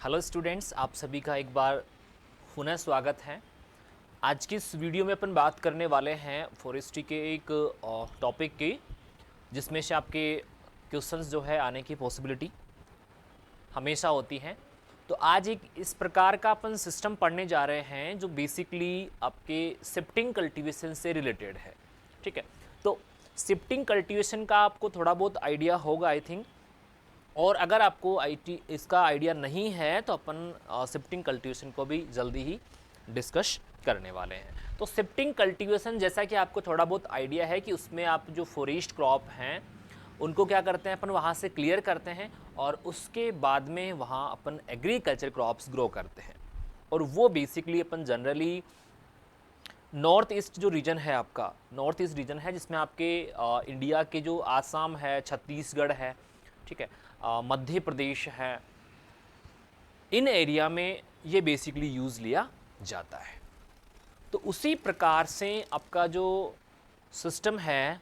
Hello students, आप सभी का एक बार पुनः स्वागत है। आज की इस वीडियो में अपन बात करने वाले हैं फॉरेस्ट्री के एक टॉपिक की, जिसमें से आपके क्वेश्चंस जो है आने की पॉसिबिलिटी हमेशा होती हैं। तो आज एक इस प्रकार का अपन सिस्टम पढ़ने जा रहे हैं जो बेसिकली आपके शिफ्टिंग कल्टीवेशन से रिलेटेड है। ठीक है, तो शिफ्टिंग कल्टीवेशन का आपको थोड़ा बहुत आइडिया होगा आई थिंक, और अगर आपको इसका आइडिया नहीं है तो अपन शिफ्टिंग कल्टीवेशन को भी जल्दी ही डिस्कस करने वाले हैं। तो शिफ्टिंग कल्टीवेशन, जैसा कि आपको थोड़ा बहुत आइडिया है कि उसमें आप जो फॉरेस्ट क्रॉप हैं उनको क्या करते हैं, अपन वहाँ से क्लियर करते हैं और उसके बाद में वहाँ अपन एग्रीकल्चर क्रॉप्स ग्रो करते हैं। और वो बेसिकली अपन जनरली नॉर्थ ईस्ट जो रीजन है, आपका नॉर्थ ईस्ट रीजन है जिसमें आपके इंडिया के जो आसाम है, छत्तीसगढ़ है, ठीक है, मध्य प्रदेश है, इन एरिया में ये बेसिकली यूज़ लिया जाता है। तो उसी प्रकार से आपका जो सिस्टम है,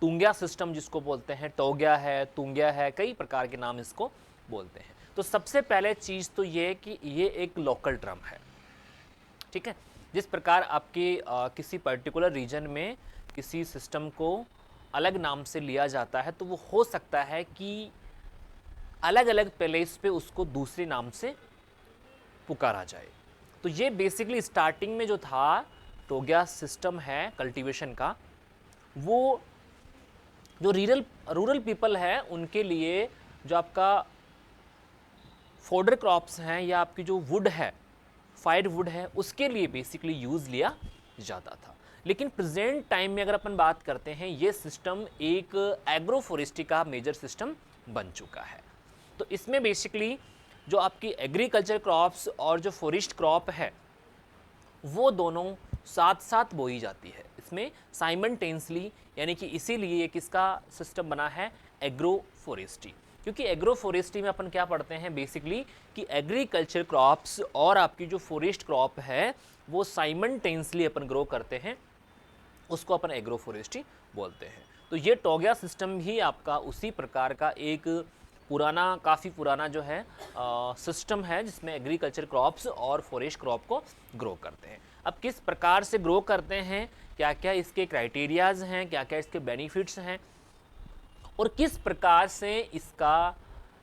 तुंग्या सिस्टम जिसको बोलते हैं, टोग्या है, तुंग्या है, कई प्रकार के नाम इसको बोलते हैं। तो सबसे पहले चीज़ तो ये कि ये एक लोकल टर्म है। ठीक है, जिस प्रकार आपके किसी पर्टिकुलर रीजन में किसी सिस्टम को अलग नाम से लिया जाता है, तो वो हो सकता है कि अलग अलग प्लेस पे उसको दूसरे नाम से पुकारा जाए। तो ये बेसिकली स्टार्टिंग में जो था टोग्या सिस्टम है कल्टीवेशन का, वो जो रूरल पीपल है उनके लिए जो आपका फोडर क्रॉप्स हैं या आपकी जो वुड है, फायर वुड है, उसके लिए बेसिकली यूज़ लिया जाता था। लेकिन प्रेजेंट टाइम में अगर अपन बात करते हैं, ये सिस्टम एक एग्रो फॉरेस्ट्री का मेजर सिस्टम बन चुका है। तो इसमें बेसिकली जो आपकी एग्रीकल्चर क्रॉप्स और जो फॉरेस्ट क्रॉप है वो दोनों साथ साथ बोई जाती है इसमें साइमल्टेनियसली, यानी कि इसीलिए ये किसका सिस्टम बना है, एग्रो फॉरेस्ट्री। क्योंकि एग्रो फॉरेस्ट्री में अपन क्या पढ़ते हैं बेसिकली कि एग्रीकल्चर क्रॉप्स और आपकी जो फॉरेस्ट क्रॉप है वो साइमल्टेनियसली अपन ग्रो करते हैं, उसको अपन एग्रो फॉरेस्ट्री बोलते हैं। तो ये टोग्या सिस्टम भी आपका उसी प्रकार का एक पुराना, काफ़ी पुराना जो है सिस्टम है जिसमें एग्रीकल्चर क्रॉप्स और फॉरेस्ट क्रॉप को ग्रो करते हैं। अब किस प्रकार से ग्रो करते हैं, क्या क्या इसके क्राइटेरियाज हैं, क्या क्या इसके बेनिफिट्स हैं और किस प्रकार से इसका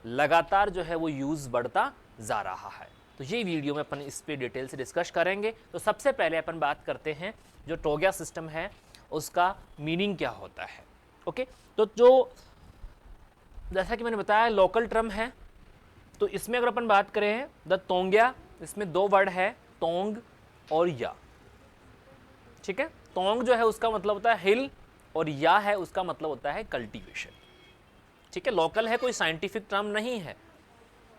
लगातार जो है वो यूज़ बढ़ता जा रहा है, तो ये वीडियो में अपन इस पे डिटेल से डिस्कस करेंगे। तो सबसे पहले अपन बात करते हैं जो टोग्या सिस्टम है उसका मीनिंग क्या होता है। ओके, तो जो जैसा कि मैंने बताया लोकल टर्म है, तो इसमें अगर अपन बात करें द तोंग्या, इसमें दो वर्ड है, तोंग और या। ठीक है, तोंग जो है उसका मतलब होता है हिल और या है उसका मतलब होता है कल्टीवेशन। ठीक है, लोकल है, कोई साइंटिफिक टर्म नहीं है,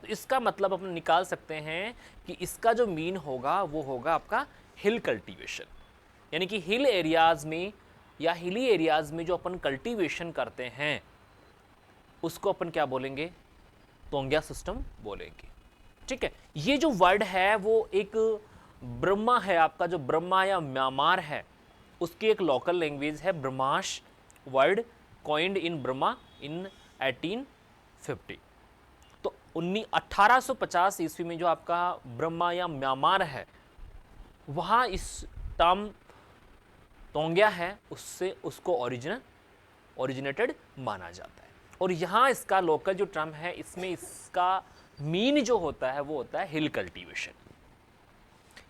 तो इसका मतलब अपन निकाल सकते हैं कि इसका जो मीन होगा वो होगा आपका हिल कल्टीवेशन। यानी कि हिल एरियाज में या हिली एरियाज में जो अपन कल्टीवेशन करते हैं उसको अपन क्या बोलेंगे, तोंग्या सिस्टम बोलेंगे। ठीक है, ये जो वर्ड है वो एक ब्रह्मा है, आपका जो ब्रह्मा या म्यांमार है उसकी एक लोकल लैंग्वेज है, ब्रह्माश वर्ड कॉइंड इन ब्रह्मा इन 1850। तो 1850 ईस्वी में जो आपका ब्रह्मा या म्यांमार है वहाँ इस टर्म तोंग्या है उससे उसको ओरिजिनेटेड माना जाता है। और यहाँ इसका लोकल जो टर्म है इसमें इसका मीन जो होता है वो होता है हिल कल्टीवेशन।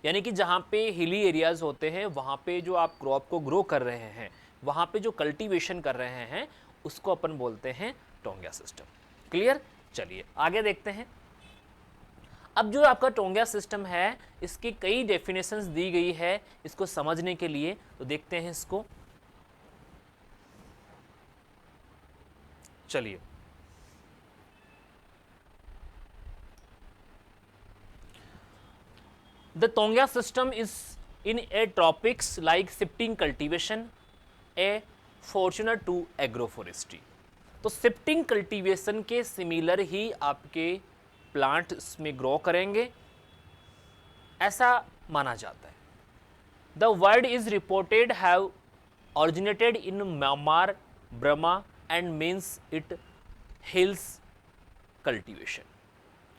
यानी कि जहाँ पे हिली एरियाज होते हैं वहाँ पे जो आप क्रॉप को ग्रो कर रहे हैं, वहाँ पे जो कल्टीवेशन कर रहे हैं उसको अपन बोलते हैं टोंग्या सिस्टम। क्लियर, चलिए आगे देखते हैं। अब जो आपका टोंग्या सिस्टम है इसकी कई डेफिनेशंस दी गई है इसको समझने के लिए, तो देखते हैं इसको। चलिए, the Taungya system is in a tropics like shifting cultivation a forerunner to agroforestry. तो शिफ्टिंग कल्टीवेशन के सिमिलर ही आपके प्लांट्स में ग्रो करेंगे ऐसा माना जाता है। The word is reported have originated in Myanmar, Burma and means it hills cultivation।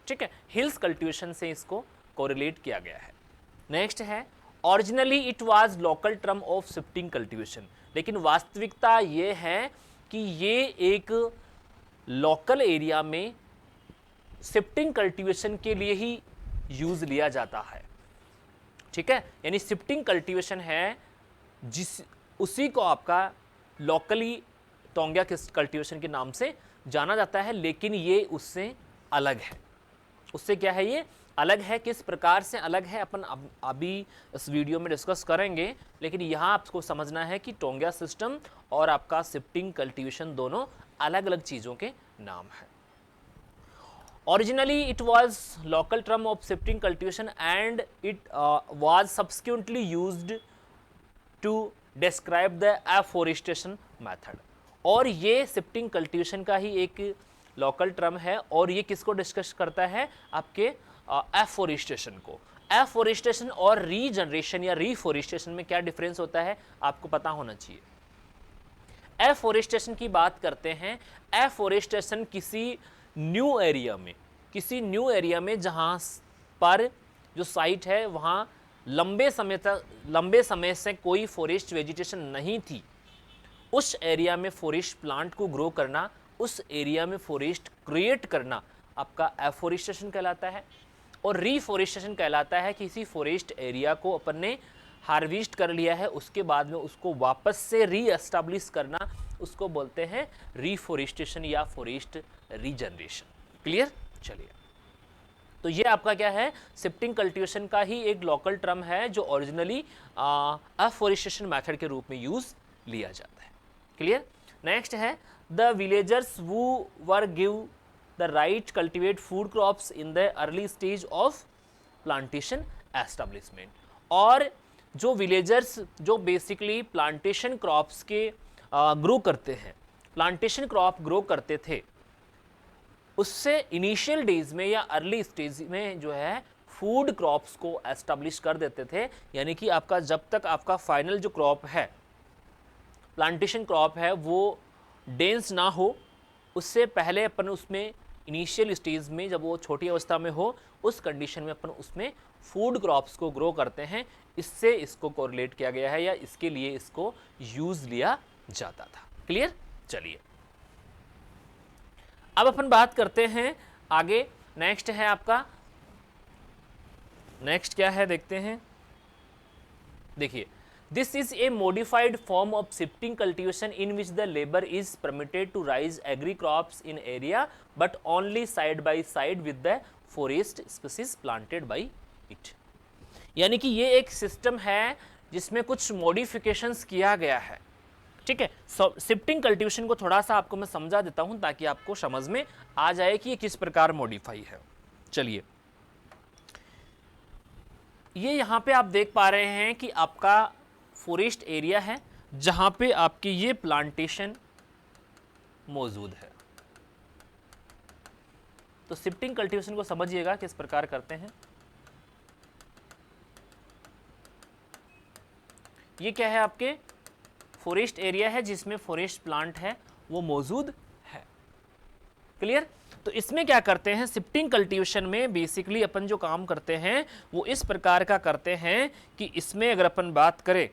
ठीक है, हिल्स कल्टीवेशन से इसको कोरिलेट किया गया है। नेक्स्ट है originally it was local term of shifting cultivation, लेकिन वास्तविकता ये है कि ये एक लोकल एरिया में शिफ्टिंग कल्टीवेशन के लिए ही यूज लिया जाता है। ठीक है, यानी शिफ्टिंग कल्टीवेशन है जिस उसी को आपका लोकली टोंगिया कल्टीवेशन के नाम से जाना जाता है, लेकिन ये उससे अलग है। उससे क्या है, ये अलग है। किस प्रकार से अलग है अपन अभी इस वीडियो में डिस्कस करेंगे, लेकिन यहाँ आपको समझना है कि टोंगिया सिस्टम और आपका शिफ्टिंग कल्टीवेशन दोनों अलग अलग चीज़ों के नाम हैं। Originally it was local term of shifting cultivation and it was subsequently used to describe the afforestation method। और ये शिफ्टिंग कल्टीवेशन का ही एक लोकल टर्म है और ये किसको डिस्कस करता है, आपके एफोरेस्टेशन को। एफोरेस्टेशन और रीजनरेशन या रीफोरेस्टेशन में क्या डिफरेंस होता है आपको पता होना चाहिए। एफोरेस्टेशन की बात करते हैं, एफोरेस्टेशन किसी न्यू एरिया में जहाँ पर जो साइट है वहाँ लंबे समय से कोई फॉरेस्ट वेजिटेशन नहीं थी, उस एरिया में फॉरेस्ट प्लांट को ग्रो करना, उस एरिया में फॉरेस्ट क्रिएट करना आपका एफोरेस्टेशन कहलाता है। और रीफॉरेस्टेशन कहलाता है किसी फॉरेस्ट एरिया को अपन ने हार्वेस्ट कर लिया है, उसके बाद में उसको वापस से रीएस्टैब्लिश करना, उसको बोलते हैं रीफॉरेस्टेशन या फॉरेस्ट रीजनरेशन। क्लियर? चलिए, तो ये आपका क्या है, शिफ्टिंग कल्टीवेशन का ही एक लोकल टर्म है जो ओरिजिनली एफोरेस्टेशन मेथड के रूप में यूज लिया जाता है। क्लियर? नेक्स्ट है the villagers who were give the right cultivate food crops in the early stage of plantation establishment. और जो विलेजर्स जो बेसिकली प्लांटेशन क्रॉप्स के ग्रो करते हैं, प्लांटेशन क्रॉप ग्रो करते थे, उससे इनिशियल डेज में या अर्ली स्टेज में जो है फूड क्रॉप्स को एस्टेब्लिश कर देते थे। यानी कि आपका जब तक आपका फाइनल जो क्रॉप है, प्लांटेशन क्रॉप है, वो डेंस ना हो, उससे पहले अपन उसमें इनिशियल स्टेज में जब वो छोटी अवस्था में हो, उस कंडीशन में अपन उसमें फूड क्रॉप्स को ग्रो करते हैं। इससे इसको कोरिलेट किया गया है या इसके लिए इसको यूज लिया जाता था। क्लियर? चलिए, अब अपन बात करते हैं आगे। नेक्स्ट है आपका, नेक्स्ट क्या है देखते हैं। देखिए, this is a modified form of shifting cultivation in which the labour is permitted to raise agri crops in area but only side by side with the forest species planted by it. यानी कि ये एक system है जिसमें कुछ modifications किया गया है। ठीक है, शिफ्टिंग कल्टीवेशन को थोड़ा सा आपको मैं समझा देता हूं ताकि आपको समझ में आ जाए कि ये किस प्रकार मॉडिफाई है। चलिए, ये यहां पे आप देख पा रहे हैं कि आपका फॉरेस्ट एरिया है जहां पे आपकी ये प्लांटेशन मौजूद है। तो शिफ्टिंग कल्टीवेशन को समझिएगा किस प्रकार करते हैं। ये क्या है, आपके फॉरेस्ट एरिया है जिसमें फॉरेस्ट प्लांट है वो मौजूद है। क्लियर? तो इसमें क्या करते हैं, शिफ्टिंग कल्टीवेशन में बेसिकली अपन जो काम करते हैं वो इस प्रकार का करते हैं कि इसमें अगर अपन बात करें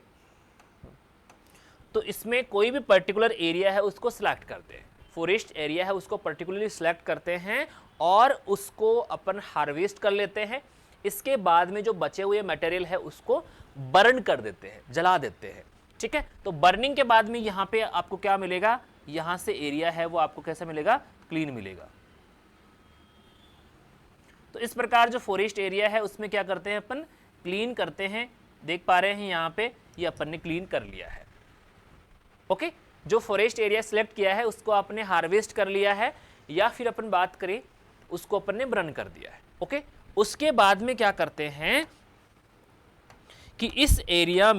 तो इसमें कोई भी पर्टिकुलर एरिया है उसको सिलेक्ट करते हैं, फॉरेस्ट एरिया है उसको पर्टिकुलरली सिलेक्ट करते हैं और उसको अपन हार्वेस्ट कर लेते हैं। इसके बाद में जो बचे हुए मटेरियल है उसको बर्न कर देते हैं, जला देते हैं। ठीक है, तो बर्निंग के बाद में यहाँ पे आपको क्या मिलेगा, यहाँ से एरिया है वो आपको कैसा मिलेगा, क्लीन मिलेगा। तो इस प्रकार जो फॉरेस्ट एरिया है उसमें क्या करते हैं अपन, क्लीन करते हैं। देख पा रहे हैं यहाँ पे ये अपन ने क्लीन कर लिया है। ओके, जो फॉरेस्ट एरिया सिलेक्ट किया है उसको आपने हार्वेस्ट कर लिया है या फिर अपन बात करें उसको अपन ने बर्न कर दिया है। ओके, उसके बाद में क्या करते हैं कि इस एरिया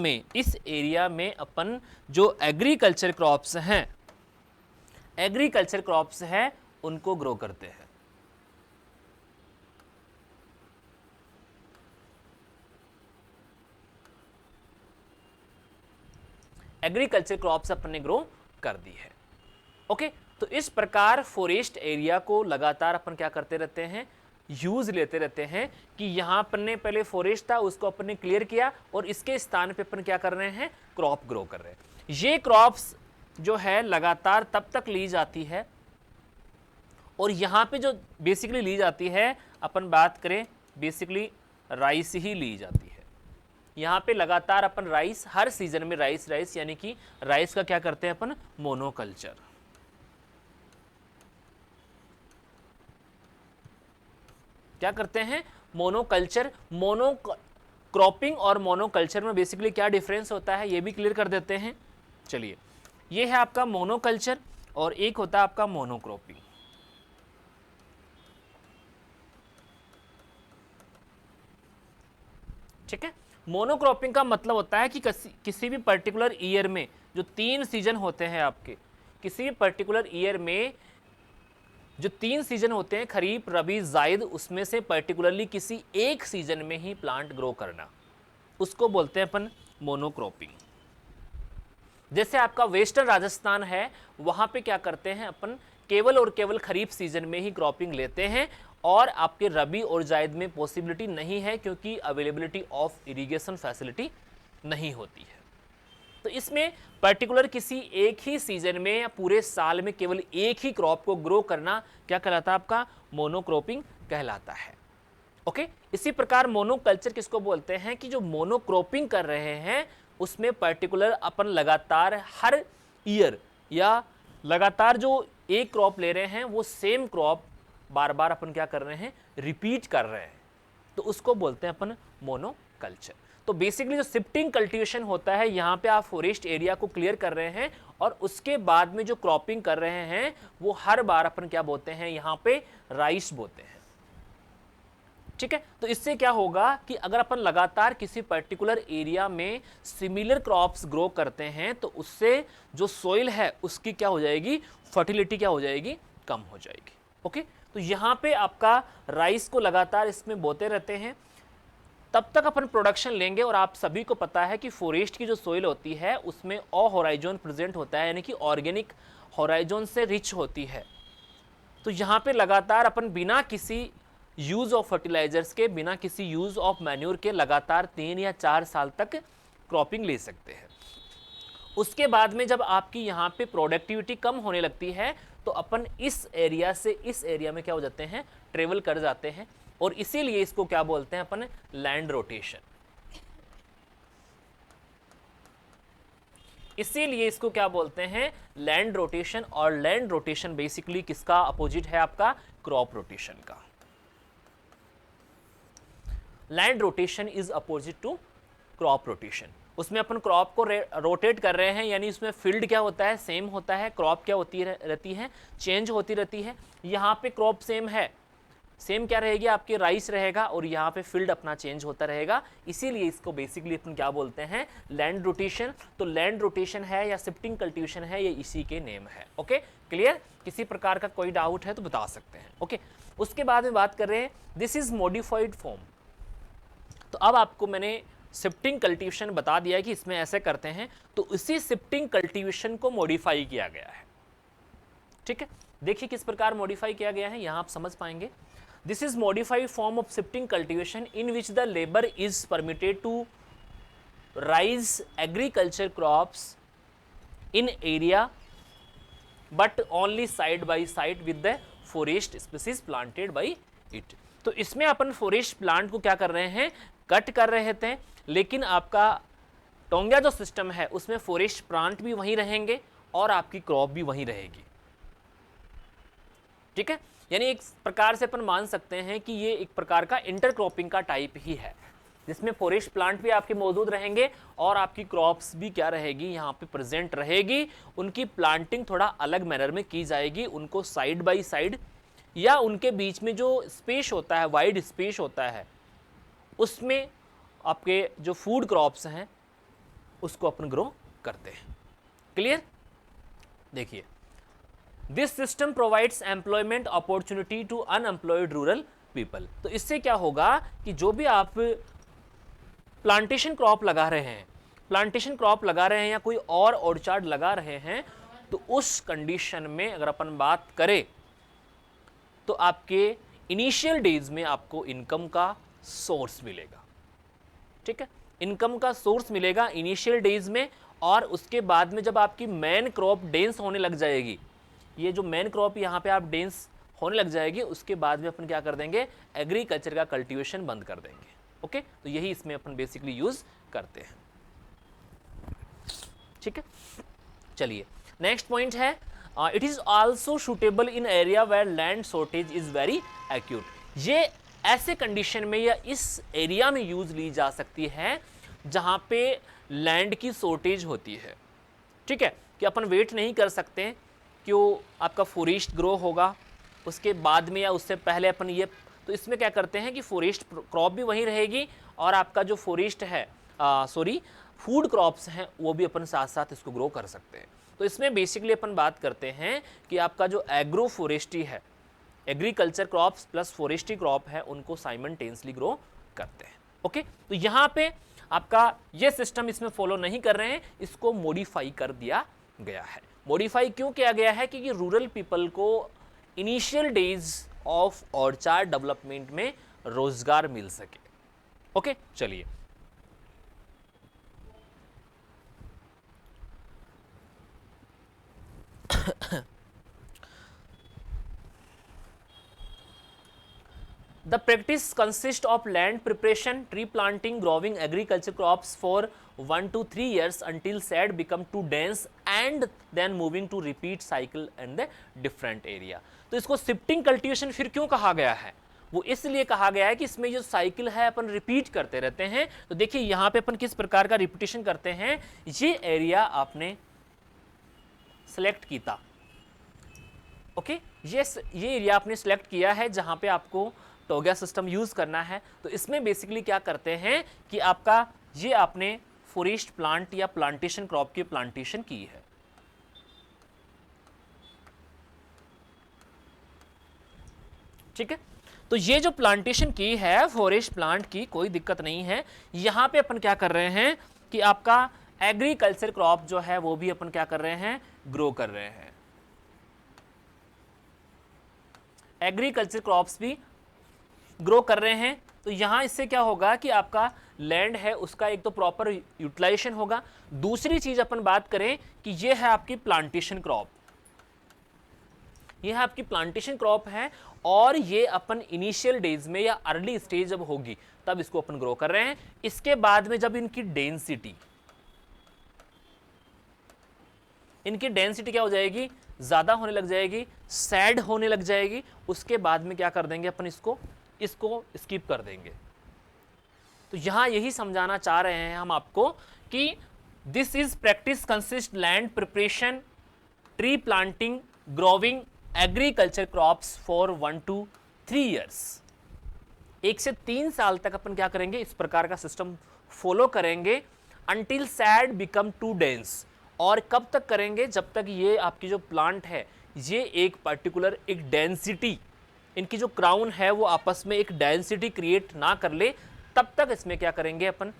में अपन जो एग्रीकल्चर क्रॉप्स हैं उनको ग्रो करते हैं। एग्रीकल्चर क्रॉप्स अपन ने ग्रो कर दी है। ओके, तो इस प्रकार फॉरेस्ट एरिया को लगातार अपन क्या करते रहते हैं, यूज लेते रहते हैं कि यहाँ अपन ने पहले फॉरेस्ट था उसको अपन ने क्लियर किया और इसके स्थान पे अपन क्या कर रहे हैं, क्रॉप ग्रो कर रहे हैं। ये क्रॉप्स जो है लगातार तब तक ली जाती है, और यहाँ पे जो बेसिकली ली जाती है, अपन बात करें बेसिकली राइस ही ली जाती है। यहाँ पे लगातार अपन राइस, हर सीजन में राइस यानी कि राइस का क्या करते हैं अपन, मोनोकल्चर। क्या करते हैं, मोनोकल्चर। क्रॉपिंग और मोनोकल्चर में बेसिकली क्या डिफरेंस होता है ये भी क्लियर कर देते हैं। चलिए, ये है आपका मोनोकल्चर और एक होता है आपका मोनोक्रॉपिंग। ठीक है, मोनोक्रॉपिंग का मतलब होता है कि किसी भी पर्टिकुलर ईयर में जो 3 सीजन होते हैं आपके, किसी भी पर्टिकुलर ईयर में जो 3 सीजन होते हैं, खरीफ, रबी, जायद, उसमें से पर्टिकुलरली किसी एक सीजन में ही प्लांट ग्रो करना, उसको बोलते हैं अपन मोनोक्रॉपिंग। जैसे आपका वेस्टर्न राजस्थान है, वहां पे क्या करते हैं अपन, केवल और केवल खरीफ सीजन में ही क्रॉपिंग लेते हैं, और आपके रबी और जायद में पॉसिबिलिटी नहीं है क्योंकि अवेलेबिलिटी ऑफ इरिगेशन फैसिलिटी नहीं होती है। तो इसमें पर्टिकुलर किसी एक ही सीजन में या पूरे साल में केवल एक ही क्रॉप को ग्रो करना क्या कहलाता है, आपका मोनोक्रॉपिंग कहलाता है। ओके, इसी प्रकार मोनोकल्चर किसको बोलते हैं कि जो मोनोक्रॉपिंग कर रहे हैं उसमें पर्टिकुलर अपन लगातार हर ईयर या लगातार जो एक क्रॉप ले रहे हैं वो सेम क्रॉप बार बार अपन क्या कर रहे हैं, रिपीट कर रहे हैं, तो उसको बोलते हैं अपन मोनोकल्चर। तो बेसिकली जो शिफ्टिंग कल्टीवेशन होता है, यहाँ पे आप फॉरेस्ट एरिया को क्लियर कर रहे हैं और उसके बाद में जो क्रॉपिंग कर रहे हैं वो हर बार अपन क्या बोलते हैं, यहाँ पे राइस बोलते हैं। ठीक है, तो इससे क्या होगा कि अगर अपन लगातार किसी पर्टिकुलर एरिया में सिमिलर क्रॉप्स ग्रो करते हैं तो उससे जो सोइल है उसकी क्या हो जाएगी, फर्टिलिटी क्या हो जाएगी, कम हो जाएगी। ओके, तो यहाँ पे आपका राइस को लगातार इसमें बोते रहते हैं, तब तक अपन प्रोडक्शन लेंगे। और आप सभी को पता है कि फॉरेस्ट की जो सोइल होती है उसमें होराइजन प्रेजेंट होता है, यानी कि ऑर्गेनिक होराइजन से रिच होती है। तो यहाँ पे लगातार अपन बिना किसी यूज ऑफ फर्टिलाइजर्स के, बिना किसी यूज ऑफ मैन्योर के लगातार 3 या 4 साल तक क्रॉपिंग ले सकते हैं। उसके बाद में जब आपकी यहाँ पे प्रोडक्टिविटी कम होने लगती है तो अपन इस एरिया से इस एरिया में क्या हो जाते हैं, ट्रेवल कर जाते हैं, और इसीलिए इसको क्या बोलते हैं अपन, लैंड रोटेशन। इसीलिए इसको क्या बोलते हैं, लैंड रोटेशन। और लैंड रोटेशन बेसिकली किसका अपोजिट है, आपका क्रॉप रोटेशन का। Land rotation is opposite to crop rotation. उसमें अपन क्रॉप को रोटेट कर रहे हैं, यानी उसमें फील्ड क्या होता है, सेम होता है, क्रॉप क्या होती रहती है, चेंज होती रहती है। यहाँ पे क्रॉप सेम है, सेम क्या रहेगी आपके, राइस रहेगा, और यहाँ पे फील्ड अपना चेंज होता रहेगा। इसीलिए इसको बेसिकली अपन क्या बोलते हैं, लैंड रोटेशन। तो लैंड रोटेशन है या शिफ्टिंग कल्टीवेशन है, ये इसी के नेम है। Okay, clear? किसी प्रकार का कोई डाउट है तो बता सकते हैं। ओके, उसके बाद में बात कर रहे हैं, दिस इज मॉडिफाइड फॉर्म। तो अब आपको मैंने शिफ्टिंग कल्टीवेशन बता दिया है कि इसमें ऐसे करते हैं, तो इसी शिफ्टिंग कल्टीवेशन को मॉडिफाई किया गया है। ठीक है, देखिए किस प्रकार मॉडिफाई किया गया है, यहां आप समझ पाएंगे। This is modified form of shifting cultivation in which the labour is permitted to raise agriculture crops in area but only side by side with the forest species planted by it. तो इसमें अपन forest plant को क्या कर रहे हैं, cut कर रहे थे, लेकिन आपका टोंगा जो सिस्टम है उसमें फॉरेस्ट प्लांट भी वहीं रहेंगे और आपकी क्रॉप भी वहीं रहेगी। ठीक है, यानी एक प्रकार से अपन मान सकते हैं कि ये एक प्रकार का इंटरक्रॉपिंग का टाइप ही है, जिसमें फॉरेस्ट प्लांट भी आपके मौजूद रहेंगे और आपकी क्रॉप्स भी क्या रहेगी, यहाँ पे प्रेजेंट रहेगी। उनकी प्लांटिंग थोड़ा अलग मैनर में की जाएगी, उनको साइड बाई साइड या उनके बीच में जो स्पेस होता है, वाइड स्पेस होता है, उसमें आपके जो फूड क्रॉप्स हैं उसको अपन ग्रो करते हैं। क्लियर? देखिए, this system provides employment opportunity to unemployed rural people. तो इससे क्या होगा कि जो भी आप प्लांटेशन क्रॉप लगा रहे हैं, या कोई और ऑर्चार्ड लगा रहे हैं, तो उस कंडीशन में अगर अपन बात करें तो आपके इनिशियल डेज में आपको इनकम का सोर्स मिलेगा, ठीक है, इनकम का सोर्स मिलेगा इनिशियल डेज में। और उसके बाद में जब आपकी मेन क्रॉप डेंस होने लग जाएगी, ये जो मेन क्रॉप यहाँ पे आप डेंस होने लग जाएगी, उसके बाद में अपन क्या कर देंगे, एग्रीकल्चर का कल्टीवेशन बंद कर देंगे। ओके, तो यही इसमें अपन बेसिकली यूज करते हैं, ठीक है। चलिए नेक्स्ट पॉइंट है, it is also suitable in area where land shortage is very acute. ये ऐसे कंडीशन में या इस एरिया में यूज ली जा सकती है जहां पे लैंड की शॉर्टेज होती है, ठीक है, कि अपन वेट नहीं कर सकते कि वो आपका फॉरेस्ट ग्रो होगा उसके बाद में या उससे पहले अपन ये, तो इसमें क्या करते हैं कि फॉरेस्ट क्रॉप भी वहीं रहेगी और आपका जो फॉरेस्ट है फूड क्रॉप्स हैं वो भी अपन साथ साथ इसको ग्रो कर सकते हैं। तो इसमें बेसिकली अपन बात करते हैं कि आपका जो एग्रो फॉरेस्ट्री है, agriculture crops plus forestry crop है, उनको साइमल्टेनियसली ग्रो करते हैं। ओके, तो यहाँ पे आपका ये सिस्टम इसमें फॉलो नहीं कर रहे हैं, इसको मॉडिफाई कर दिया गया है। मॉडिफाई क्यों किया गया है? क्योंकि रूरल पीपल को initial days of orchard development में रोजगार मिल सके। ओके, चलिए The practice consists of land preparation, tree planting, growing agriculture crops for 1 to 3 years until shade become too dense and then moving to repeat cycle in the different area। तो इसको shifting cultivation फिर क्यों कहा गया है? वो इसलिए कहा गया है कि इसमें जो साइकिल है अपन रिपीट करते रहते हैं। तो देखिए यहाँ पे अपन किस प्रकार का रिपीटेशन करते हैं, ये एरिया आपने सेलेक्ट किया, ओके, ये एरिया आपने सेलेक्ट किया है जहाँ पे आपको टोगा सिस्टम यूज करना है। तो इसमें बेसिकली क्या करते हैं कि आपका ये आपने फॉरेस्ट प्लांट या प्लांटेशन क्रॉप की प्लांटेशन की है, ठीक है। तो ये जो प्लांटेशन की है फॉरेस्ट प्लांट की, कोई दिक्कत नहीं है। यहां पे अपन क्या कर रहे हैं कि आपका एग्रीकल्चर क्रॉप जो है वो भी अपन क्या कर रहे हैं, ग्रो कर रहे हैं। एग्रीकल्चर क्रॉप्स भी ग्रो कर रहे हैं। तो यहां इससे क्या होगा कि आपका लैंड है उसका एक तो प्रॉपर यूटिलाइजेशन होगा। दूसरी चीज अपन बात करें कि ये है आपकी प्लांटेशन क्रॉप, ये है आपकी प्लांटेशन क्रॉप है और ये अपन इनिशियल डेज में या अर्ली स्टेज जब होगी तब इसको अपन ग्रो कर रहे हैं। इसके बाद में जब इनकी डेंसिटी क्या हो जाएगी, ज्यादा होने लग जाएगी, सैड होने लग जाएगी, उसके बाद में क्या कर देंगे अपन इसको स्किप कर देंगे। तो यहां यही समझाना चाह रहे हैं हम आपको कि this is practice consist land preparation, tree planting, growing agriculture crops for 1 to 3 years। 1 से 3 साल तक अपन क्या करेंगे, इस प्रकार का सिस्टम फॉलो करेंगे until shade become too dense. और कब तक करेंगे, जब तक ये आपकी जो प्लांट है ये एक पर्टिकुलर एक डेंसिटी, इनकी जो क्राउन है वो आपस में एक डेंसिटी क्रिएट ना कर ले, तब तक इसमें क्या करेंगे अपन,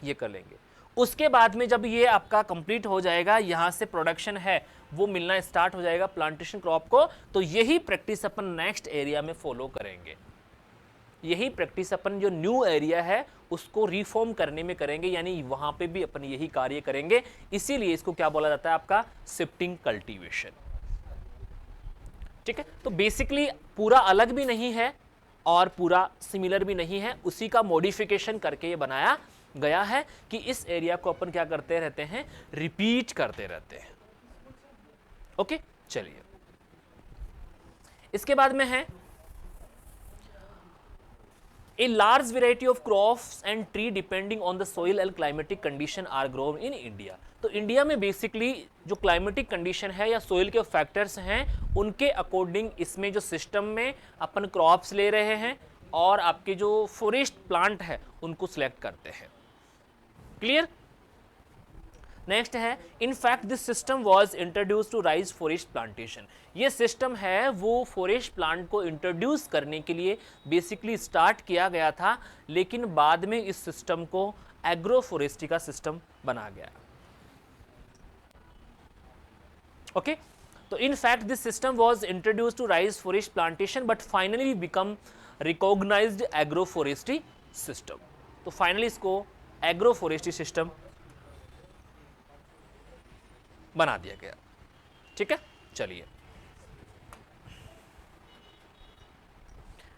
ये कर लेंगे। उसके बाद में जब ये आपका कंप्लीट हो जाएगा, यहां से प्रोडक्शन है वो मिलना स्टार्ट हो जाएगा प्लांटेशन क्रॉप को, तो यही प्रैक्टिस अपन नेक्स्ट एरिया में फॉलो करेंगे। यही प्रैक्टिस अपन जो न्यू एरिया है उसको रिफॉर्म करने में करेंगे, यानी वहां पे भी अपन यही कार्य करेंगे। इसीलिए इसको क्या बोला जाता है, आपका शिफ्टिंग कल्टीवेशन, ठीक है। तो बेसिकली पूरा अलग भी नहीं है और पूरा सिमिलर भी नहीं है, उसी का मॉडिफिकेशन करके ये बनाया गया है कि इस एरिया को अपन क्या करते रहते हैं, रिपीट करते रहते हैं। ओके, चलिए इसके बाद में है A large variety of crops and tree depending on the soil and climatic condition are grown in India। तो इंडिया में बेसिकली जो क्लाइमेटिक कंडीशन है या सोइल के फैक्टर्स हैं उनके अकॉर्डिंग इसमें जो सिस्टम में अपन क्रॉप्स ले रहे हैं और आपके जो फॉरेस्ट प्लांट है उनको सिलेक्ट करते हैं। क्लियर? नेक्स्ट है, in fact this system was introduce to raise forest plantation. ये सिस्टम है वो फॉरेस्ट प्लांट को इंट्रोड्यूस करने के लिए बेसिकली स्टार्ट किया गया था, लेकिन बाद में इस सिस्टम को एग्रो फॉरेस्ट्री का सिस्टम बना गया। ओके, तो in fact this system was introduced to raise forest plantation but finally become recognised agro forestry system. तो फाइनली इसको एग्रो फॉरेस्ट्री सिस्टम बना दिया गया। ठीक है, चलिए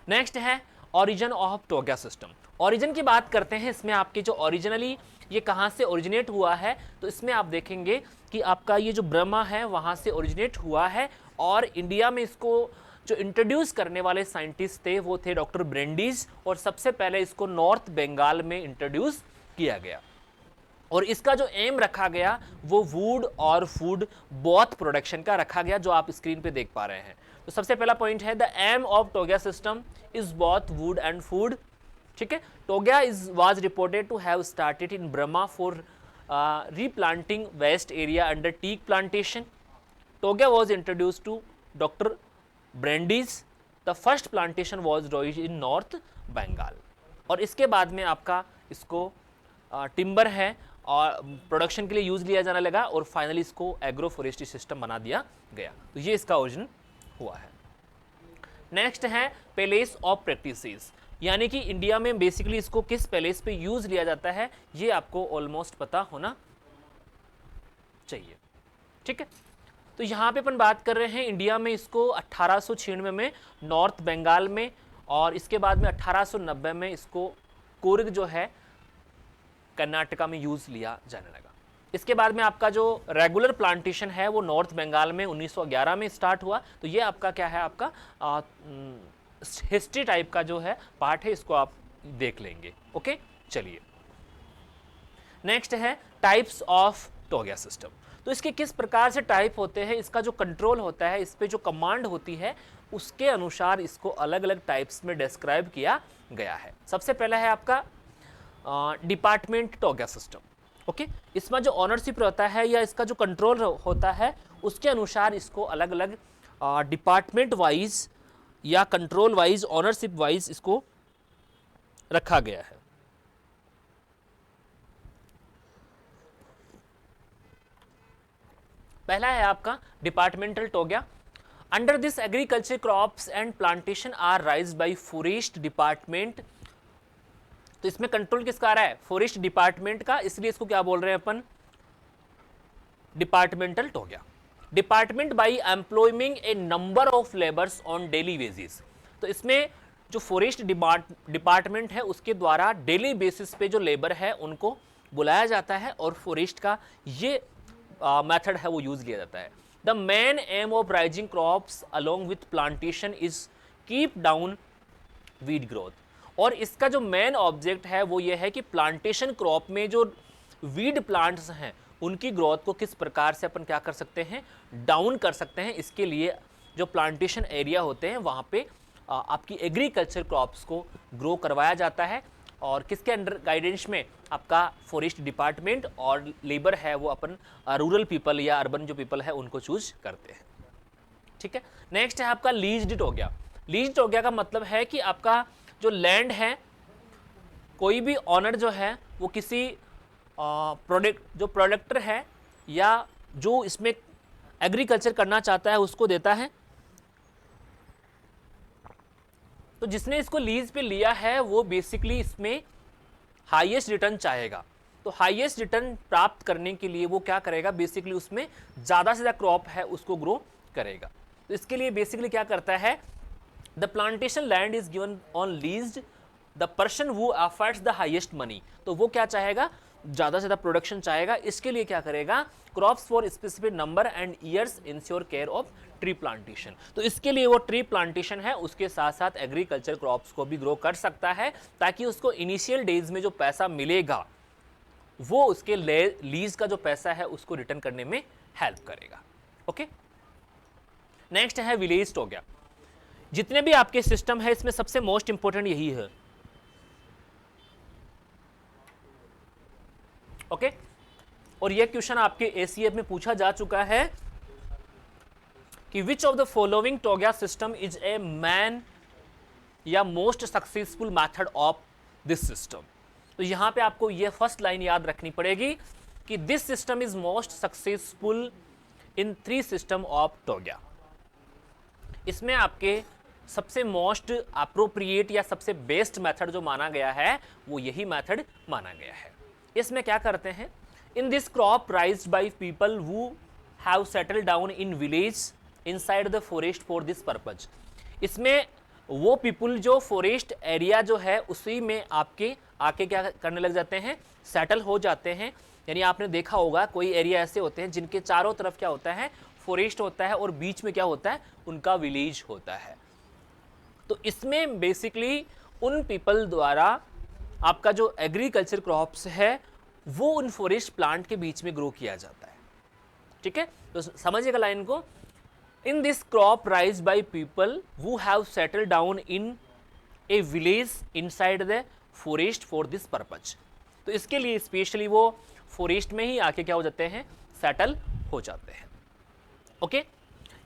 नेक्स्ट है ओरिजिन ऑफ टोग्या सिस्टम। ओरिजिन की बात करते हैं। इसमें आपके जो ओरिजिनली ये कहाँ से ओरिजिनेट हुआ है, तो इसमें आप देखेंगे कि आपका ये जो ब्रह्मा है वहाँ से ओरिजिनेट हुआ है, और इंडिया में इसको जो इंट्रोड्यूस करने वाले साइंटिस्ट थे वो थे डॉक्टर ब्रेंडीज, और सबसे पहले इसको नॉर्थ बंगाल में इंट्रोड्यूस किया गया। और इसका जो एम रखा गया वो वुड और फूड बोथ प्रोडक्शन का रखा गया, जो आप स्क्रीन पे देख पा रहे हैं। तो सबसे पहला पॉइंट है द एम ऑफ टोग्या system is both wood and food. ठीक है, टोग्या was reported to have started in Burma for replanting waste area under teak plantation. टोग्या was introduced to doctor Brandis. The first plantation was raised in North Bengal. और इसके बाद में आपका इसको टिम्बर है और प्रोडक्शन के लिए यूज लिया जाने लगा, और फाइनली इसको एग्रो फॉरेस्ट्री सिस्टम बना दिया गया। तो ये इसका ओरिजिन हुआ है। नेक्स्ट है पैलेस ऑफ प्रैक्टिसेस, यानी कि इंडिया में बेसिकली इसको किस पैलेस पे यूज लिया जाता है ये आपको ऑलमोस्ट पता होना चाहिए। ठीक है, तो यहाँ पे अपन बात कर रहे हैं इंडिया में इसको 1896 में नॉर्थ बंगाल में, और इसके बाद में 1890 में इसको कुर्ग जो है कर्नाटका में यूज लिया जाने लगा। इसके बाद में आपका जो रेगुलर प्लांटेशन है वो नॉर्थ बंगाल में 1911 में स्टार्ट हुआ। तो ये आपका क्या है, आपका हिस्ट्री टाइप का जो है पार्ट है, इसको आप देख लेंगे। ओके, चलिए नेक्स्ट है टाइप्स ऑफ टोग्या सिस्टम। तो इसके किस प्रकार से टाइप होते हैं, इसका जो कंट्रोल होता है, इस पे जो कमांड होती है, उसके अनुसार इसको अलग अलग टाइप्स में डिस्क्राइब किया गया है। सबसे पहला है आपका डिपार्टमेंट टोग्या सिस्टम। ओके, इसमें जो ऑनरशिप रहता है या इसका जो कंट्रोल होता है उसके अनुसार इसको अलग अलग डिपार्टमेंट वाइज या कंट्रोल वाइज, ऑनरशिप वाइज इसको रखा गया है। पहला है आपका डिपार्टमेंटल टोग्या। Under this agriculture crops and plantation are raised by forest department. तो इसमें कंट्रोल किसका आ रहा है, फॉरेस्ट डिपार्टमेंट का, इसलिए इसको क्या बोल रहे हैं अपन, डिपार्टमेंटल टोग्या। Department by employing a number of labours on daily basis. तो इसमें जो फॉरेस्ट डिपार्टमेंट है उसके द्वारा डेली बेसिस पे जो लेबर है उनको बुलाया जाता है, और फॉरेस्ट का ये मेथड है वो यूज लिया जाता है। The main M of rising crops along with plantation is keep down weed growth. और इसका जो मेन ऑब्जेक्ट है वो ये है कि प्लांटेशन क्रॉप में जो वीड प्लांट्स हैं उनकी ग्रोथ को किस प्रकार से अपन क्या कर सकते हैं, डाउन कर सकते हैं। इसके लिए जो प्लांटेशन एरिया होते हैं वहाँ पे आपकी एग्रीकल्चर क्रॉप्स को ग्रो करवाया जाता है, और किसके अंडर गाइडेंस में, आपका फॉरेस्ट डिपार्टमेंट, और लेबर है वो अपन रूरल पीपल या अर्बन जो पीपल है उनको चूज करते हैं। ठीक है, नेक्स्ट है आपका लीज्ड टोग्या। लीज्ड टोग्या का मतलब है कि आपका जो लैंड है, कोई भी ऑनर जो है वो किसी प्रोडक्टर है या जो इसमें एग्रीकल्चर करना चाहता है उसको देता है। तो जिसने इसको लीज पे लिया है वो बेसिकली इसमें हाईएस्ट रिटर्न चाहेगा। तो हाईएस्ट रिटर्न प्राप्त करने के लिए वो क्या करेगा, बेसिकली उसमें ज़्यादा से ज़्यादा क्रॉप है उसको ग्रो करेगा। तो इसके लिए बेसिकली क्या करता है, the plantation land is given on leased, the person who affords the highest money. तो वो क्या चाहेगा, ज़्यादा से ज़्यादा प्रोडक्शन चाहेगा। इसके लिए क्या करेगा, crops for specific number and years ensure care of tree plantation. तो इसके लिए वो ट्री प्लांटेशन है उसके साथ साथ एग्रीकल्चर क्रॉप्स को भी ग्रो कर सकता है, ताकि उसको इनिशियल डेज में जो पैसा मिलेगा वो उसके लीज का जो पैसा है उसको रिटर्न करने में हेल्प करेगा। ओके, नेक्स्ट है विलेज टोग्या। जितने भी आपके सिस्टम है इसमें सबसे मोस्ट इंपॉर्टेंट यही है। ओके, और यह क्वेश्चन आपके एसीएफ में पूछा जा चुका है कि विच ऑफ द फॉलोइंग टोग्या सिस्टम इज ए मैन या most successful method of this system. तो यहां पे आपको यह फर्स्ट लाइन याद रखनी पड़ेगी कि this system is most successful in tree system of टोग्या। इसमें आपके सबसे मोस्ट अप्रोप्रिएट या सबसे बेस्ट मेथड जो माना गया है वो यही मेथड माना गया है। इसमें क्या करते हैं, in this crop राइज्ड by people who have settled down in village inside the forest for this purpose. इसमें वो पीपल जो फॉरेस्ट एरिया जो है उसी में आपके आके क्या करने लग जाते हैं, सेटल हो जाते हैं। यानी आपने देखा होगा कोई एरिया ऐसे होते हैं जिनके चारों तरफ क्या होता है, फॉरेस्ट होता है और बीच में क्या होता है, उनका विलेज होता है। तो इसमें बेसिकली उन पीपल द्वारा आपका जो एग्रीकल्चर क्रॉप्स है वो उन फॉरेस्ट प्लांट के बीच में ग्रो किया जाता है। ठीक है, तो समझिएगा लाइन को, in this crop rise by people who have settled down in A village inside the forest for this purpose. तो इसके लिए स्पेशली वो फॉरेस्ट में ही आके क्या हो जाते हैं, सेटल हो जाते हैं। Okay,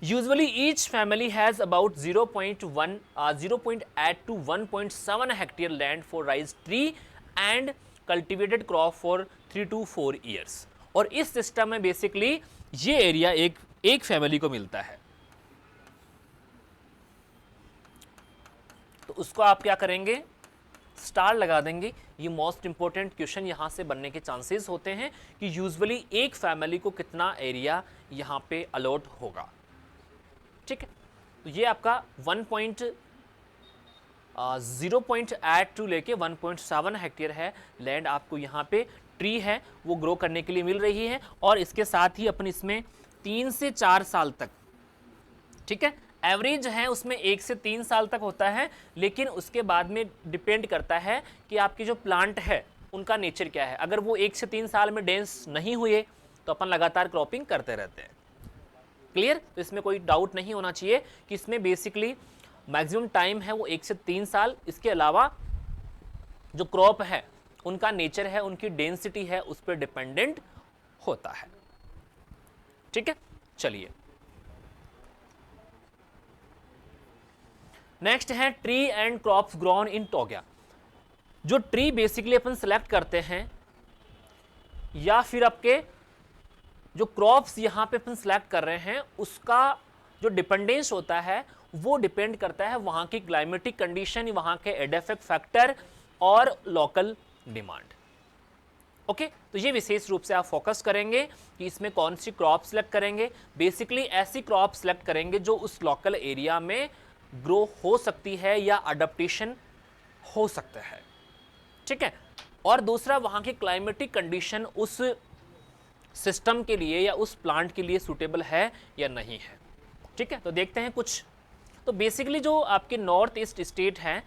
usually each family has about 0.8 to 1.7 hectare land for rice tree and cultivated crop for 3 to 4 years. और इस सिस्टम में बेसिकली ये एरिया एक फैमिली को मिलता है। तो उसको आप क्या करेंगे, स्टार लगा देंगे। ये मोस्ट इंपॉर्टेंट क्वेश्चन यहाँ से बनने के चांसेस होते हैं कि यूजुअली एक फैमिली को कितना एरिया यहाँ पे अलॉट होगा। ठीक है, तो ये आपका 0.8 टू लेके 1.7 हेक्टेयर है लैंड आपको यहाँ पे ट्री है वो ग्रो करने के लिए मिल रही है। और इसके साथ ही अपन इसमें 3 से 4 साल तक, ठीक है, एवरेज है उसमें 1 से 3 साल तक होता है, लेकिन उसके बाद में डिपेंड करता है कि आपके जो प्लांट है उनका नेचर क्या है। अगर वो 1 से 3 साल में डेंस नहीं हुए तो अपन लगातार क्रॉपिंग करते रहते हैं। क्लियर, तो इसमें कोई डाउट नहीं होना चाहिए कि इसमें बेसिकली मैक्सिमम टाइम है वो 1 से 3 साल। इसके अलावा जो क्रॉप है उनका नेचर है, उनकी डेंसिटी है, उस पर डिपेंडेंट होता है। ठीक है, चलिए नेक्स्ट है tree and crops grown in टोग्या। जो ट्री बेसिकली अपन सेलेक्ट करते हैं या फिर आपके जो क्रॉप्स यहां पे अपन सेलेक्ट कर रहे हैं उसका जो डिपेंडेंस होता है वो डिपेंड करता है वहां की क्लाइमेटिक कंडीशन, वहां के एडेफेक्ट फैक्टर और लोकल डिमांड। ओके, तो ये विशेष रूप से आप फोकस करेंगे कि इसमें कौन सी क्रॉप सेलेक्ट करेंगे। बेसिकली ऐसी क्रॉप सेलेक्ट करेंगे जो उस लोकल एरिया में ग्रो हो सकती है या अडेप्टेशन हो सकता है। ठीक है, और दूसरा वहां की क्लाइमेटिक कंडीशन उस सिस्टम के लिए या उस प्लांट के लिए सूटेबल है या नहीं है। ठीक है, तो देखते हैं कुछ। तो बेसिकली जो आपके नॉर्थ ईस्ट स्टेट हैं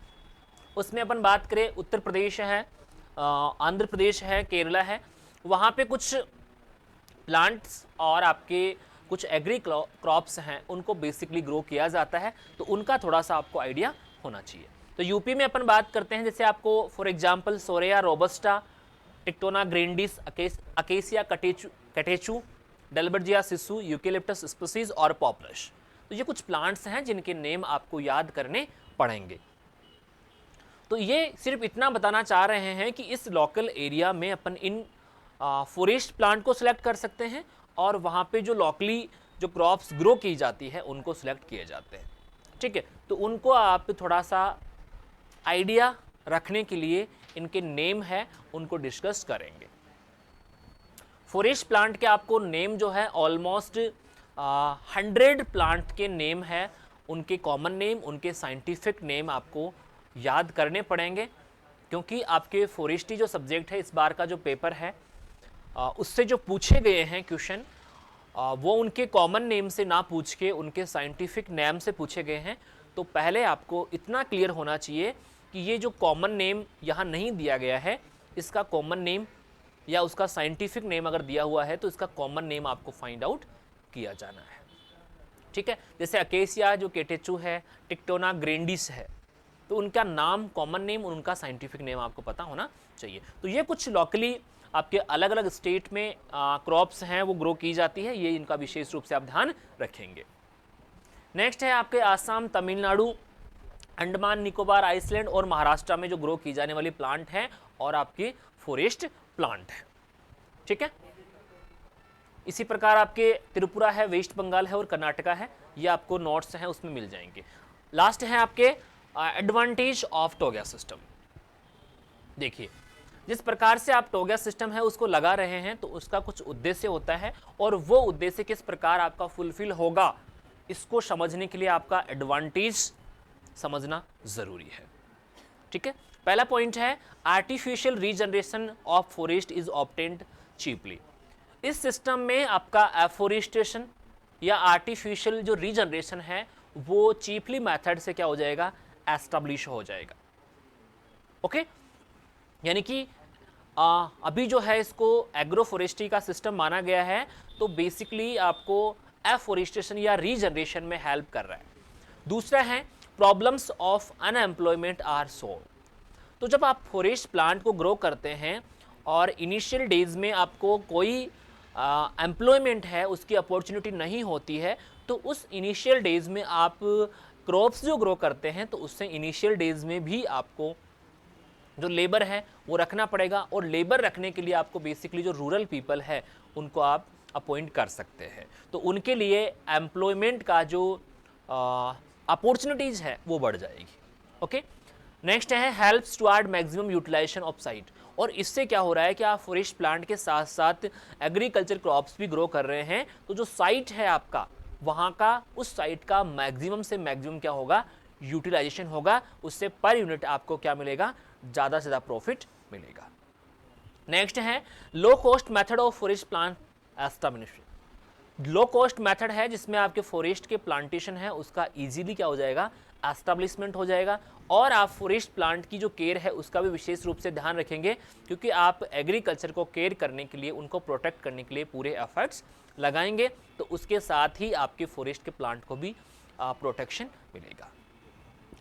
उसमें अपन बात करें, उत्तर प्रदेश है, आंध्र प्रदेश है, केरला है, वहाँ पे कुछ प्लांट्स और आपके कुछ एग्री क्रॉप्स हैं उनको बेसिकली ग्रो किया जाता है। तो उनका थोड़ा सा आपको आइडिया होना चाहिए। तो यूपी में अपन बात करते हैं, जैसे आपको for example Shorea robusta, Tectona grandis, Acacia catechu, Dalbergia sissoo, eucalyptus species और पॉपुलस। तो ये कुछ प्लांट्स हैं जिनके नेम आपको याद करने पड़ेंगे। तो ये सिर्फ इतना बताना चाह रहे हैं कि इस लोकल एरिया में अपन इन फॉरेस्ट प्लांट को सिलेक्ट कर सकते हैं और वहाँ पे जो लोकली जो क्रॉप्स ग्रो की जाती है उनको सिलेक्ट किए जाते हैं। ठीक है, तो उनको आप थोड़ा सा आइडिया रखने के लिए इनके नेम है उनको डिस्कस करेंगे। फॉरेस्ट प्लांट के आपको नेम जो है ऑलमोस्ट 100 प्लांट के नेम है, उनके कॉमन नेम, उनके साइंटिफिक नेम आपको याद करने पड़ेंगे, क्योंकि आपके फॉरेस्ट्री जो सब्जेक्ट है इस बार का जो पेपर है उससे जो पूछे गए हैं क्वेश्चन वो उनके कॉमन नेम से ना पूछ के उनके साइंटिफिक नेम से पूछे गए हैं। तो पहले आपको इतना क्लियर होना चाहिए कि ये जो कॉमन नेम यहाँ नहीं दिया गया है, इसका कॉमन नेम या उसका साइंटिफिक नेम अगर दिया हुआ है तो इसका कॉमन नेम आपको फाइंड आउट किया जाना है। ठीक है, जैसे अकेसिया जो केटेचू है, टिक्टोना ग्रैंडिस है, तो उनका नाम, कॉमन नेम और उनका साइंटिफिक नेम आपको पता होना चाहिए। तो ये कुछ लोकली आपके अलग अलग स्टेट में क्रॉप्स हैं वो ग्रो की जाती है, ये इनका विशेष रूप से आप ध्यान रखेंगे। नेक्स्ट है आपके आसाम, तमिलनाडु, अंडमान निकोबार, आइसलैंड और महाराष्ट्र में जो ग्रो की जाने वाली प्लांट हैं और आपकी फॉरेस्ट प्लांट है। ठीक है, इसी प्रकार आपके त्रिपुरा है, वेस्ट बंगाल है और कर्नाटका है, ये आपको नोट्स हैं उसमें मिल जाएंगे। लास्ट है आपके एडवांटेज ऑफ टोगा सिस्टम। देखिए जिस प्रकार से आप टोगा सिस्टम है उसको लगा रहे हैं तो उसका कुछ उद्देश्य होता है, और वो उद्देश्य किस प्रकार आपका फुलफिल होगा इसको समझने के लिए आपका एडवांटेज समझना जरूरी है। ठीक है, पहला पॉइंट है artificial regeneration of forest is obtained cheaply. इस सिस्टम में आपका एफोरेस्टेशन या आर्टिफिशियल जो रीजनरेशन है वो चीपली मेथड से क्या हो जाएगा, एस्टेब्लिश हो जाएगा। ओके, यानी कि अभी जो है इसको एग्रो फॉरेस्ट्री का सिस्टम माना गया है, तो बेसिकली आपको एफोरेस्टेशन या रीजनरेशन में हेल्प कर रहा है। दूसरा है problems of unemployment are solve. तो जब आप फॉरेस्ट प्लांट को ग्रो करते हैं और इनिशियल डेज में आपको कोई एम्प्लॉयमेंट है उसकी अपॉर्चुनिटी नहीं होती है, तो उस इनिशियल डेज में आप क्रॉप्स जो ग्रो करते हैं तो उससे इनिशियल डेज में भी आपको जो लेबर है वो रखना पड़ेगा, और लेबर रखने के लिए आपको बेसिकली जो रूरल पीपल है उनको आप अपॉइंट कर सकते हैं, तो उनके लिए एम्प्लॉयमेंट का जो अपॉर्चुनिटीज़ है वो बढ़ जाएगी। ओके, नेक्स्ट है helps toward maximum utilisation of site. और इससे क्या हो रहा है कि आप फॉरेस्ट प्लांट के साथ साथ एग्रीकल्चर क्रॉप्स भी ग्रो कर रहे हैं, तो जो साइट है आपका वहाँ का, उस साइट का मैक्सिमम से मैक्सिमम क्या होगा, यूटिलाइजेशन होगा, उससे पर यूनिट आपको क्या मिलेगा, ज़्यादा से ज़्यादा प्रॉफिट मिलेगा। नेक्स्ट है low cost method of forest plant establishment. Low cost method है जिसमें आपके फॉरेस्ट के प्लांटेशन है उसका इजीली क्या हो जाएगा, एस्टेब्लिशमेंट हो जाएगा, और आप फॉरेस्ट प्लांट की जो केयर है उसका भी विशेष रूप से ध्यान रखेंगे, क्योंकि आप एग्रीकल्चर को केयर करने के लिए, उनको प्रोटेक्ट करने के लिए पूरे एफर्ट्स लगाएंगे, तो उसके साथ ही आपके फॉरेस्ट के प्लांट को भी प्रोटेक्शन मिलेगा।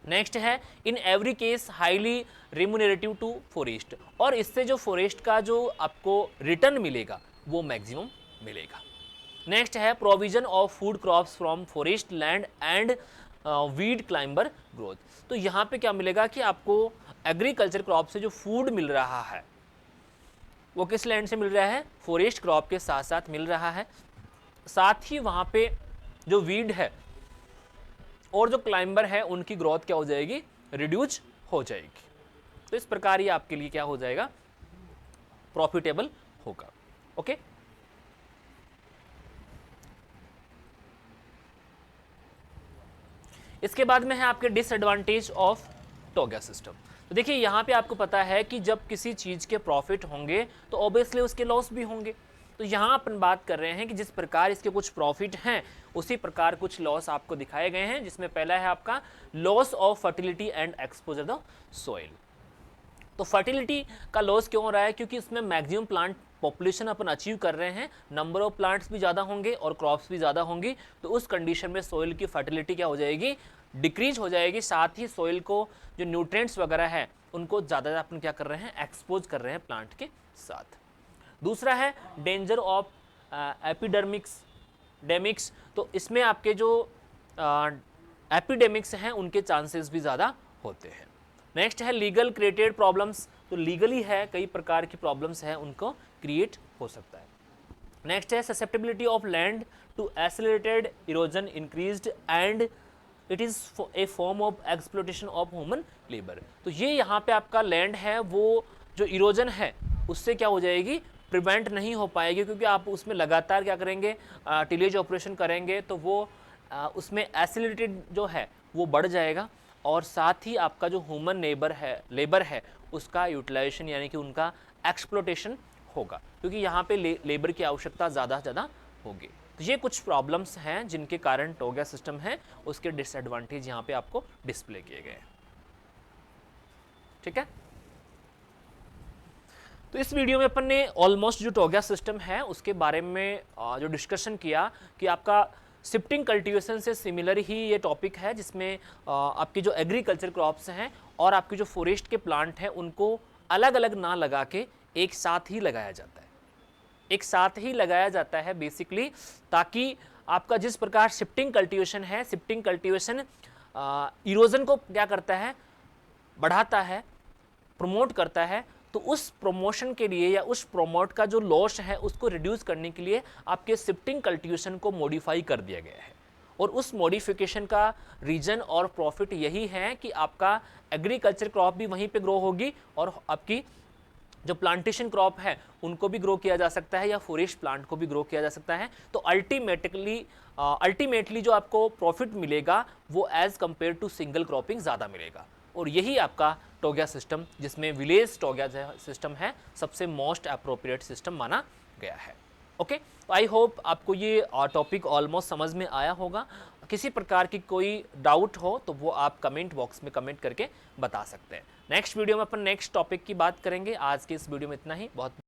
नेक्स्ट है in every case highly remunerative to forest, और इससे जो फॉरेस्ट का जो आपको रिटर्न मिलेगा वो मैक्सिमम मिलेगा। नेक्स्ट है provision of food crops from forest land and weed climber growth. तो यहाँ पे क्या मिलेगा कि आपको एग्रीकल्चर क्रॉप से जो फूड मिल रहा है वो किस लैंड से मिल रहा है, फॉरेस्ट क्रॉप के साथ साथ मिल रहा है, साथ ही वहाँ पे जो वीड है और जो क्लाइंबर है उनकी ग्रोथ क्या हो जाएगी, रिड्यूस हो जाएगी। तो इस प्रकार ये आपके लिए क्या हो जाएगा, प्रॉफिटेबल होगा। ओके, इसके बाद में है आपके डिसएडवांटेज ऑफ टोगा सिस्टम। तो देखिए यहाँ पे आपको पता है कि जब किसी चीज़ के प्रॉफिट होंगे तो ऑब्वियसली उसके लॉस भी होंगे। तो यहाँ अपन बात कर रहे हैं कि जिस प्रकार इसके कुछ प्रॉफिट हैं उसी प्रकार कुछ लॉस आपको दिखाए गए हैं, जिसमें पहला है आपका loss of fertility and exposure the soil. तो फर्टिलिटी का लॉस क्यों हो रहा है, क्योंकि इसमें मैक्सिमम प्लांट पॉपुलेशन अपन अचीव कर रहे हैं, नंबर ऑफ प्लांट्स भी ज़्यादा होंगे और क्रॉप्स भी ज़्यादा होंगी, तो उस कंडीशन में सोइल की फर्टिलिटी क्या हो जाएगी, डिक्रीज हो जाएगी। साथ ही सोइल को जो न्यूट्रिएंट्स वगैरह है उनको ज़्यादा अपन क्या कर रहे हैं, एक्सपोज कर रहे हैं प्लांट के साथ। दूसरा है डेंजर ऑफ एपिडेमिक्स। तो इसमें आपके जो एपिडेमिक्स हैं उनके चांसेस भी ज़्यादा होते हैं। नेक्स्ट है लीगल क्रिएटेड प्रॉब्लम्स। तो लीगली है कई प्रकार की प्रॉब्लम्स हैं उनको क्रिएट हो सकता है। नेक्स्ट है susceptibility of land to accelerated erosion increased and it is a form of exploitation of human labour. तो ये यहाँ पे आपका लैंड है वो जो इरोजन है उससे क्या हो जाएगी, प्रिवेंट नहीं हो पाएगी, क्योंकि आप उसमें लगातार क्या करेंगे, टिलेज ऑपरेशन करेंगे, तो वो उसमें एक्सेलरेटेड जो है वो बढ़ जाएगा, और साथ ही आपका जो ह्यूमन लेबर है उसका यूटिलाइजेशन यानी कि उनका एक्सप्लोटेशन होगा, क्योंकि यहाँ पे लेबर की आवश्यकता ज़्यादा से ज़्यादा होगी। तो ये कुछ प्रॉब्लम्स हैं जिनके कारण टोगा सिस्टम है उसके डिसएडवांटेज यहाँ पे आपको डिस्प्ले किए गए हैं। ठीक है, तो इस वीडियो में अपन ने ऑलमोस्ट जो टोगा सिस्टम है उसके बारे में जो डिस्कशन किया कि आपका शिफ्टिंग कल्टीवेशन से सिमिलर ही ये टॉपिक है, जिसमें आपकी जो एग्रीकल्चर क्रॉप्स हैं और आपकी जो फॉरेस्ट के प्लांट हैं उनको अलग अलग ना लगा के एक साथ ही लगाया जाता है, एक साथ ही लगाया जाता है बेसिकली, ताकि आपका जिस प्रकार शिफ्टिंग कल्टीवेशन है, शिफ्टिंग कल्टीवेशन इरोजन को क्या करता है, बढ़ाता है, प्रमोट करता है, तो उस प्रमोशन के लिए या उस प्रोमोट का जो लॉस है उसको रिड्यूस करने के लिए आपके शिफ्टिंग कल्टीवेशन को मॉडिफाई कर दिया गया है। और उस मॉडिफिकेशन का रीजन और प्रॉफिट यही है कि आपका एग्रीकल्चर क्रॉप भी वहीं पे ग्रो होगी और आपकी जो प्लांटेशन क्रॉप है उनको भी ग्रो किया जा सकता है या फॉरेस्ट प्लांट को भी ग्रो किया जा सकता है। तो अल्टीमेटली जो आपको प्रॉफिट मिलेगा वो as compare to single cropping ज़्यादा मिलेगा। और यही आपका टोग्या सिस्टम, जिसमें विलेज टोग्या सिस्टम है, सबसे मोस्ट अप्रोप्रिएट सिस्टम माना गया है। ओके, तो आई होप आपको ये टॉपिक ऑलमोस्ट समझ में आया होगा। किसी प्रकार की कोई डाउट हो तो वो आप कमेंट बॉक्स में कमेंट करके बता सकते हैं। नेक्स्ट वीडियो में अपन नेक्स्ट टॉपिक की बात करेंगे। आज के इस वीडियो में इतना ही। बहुत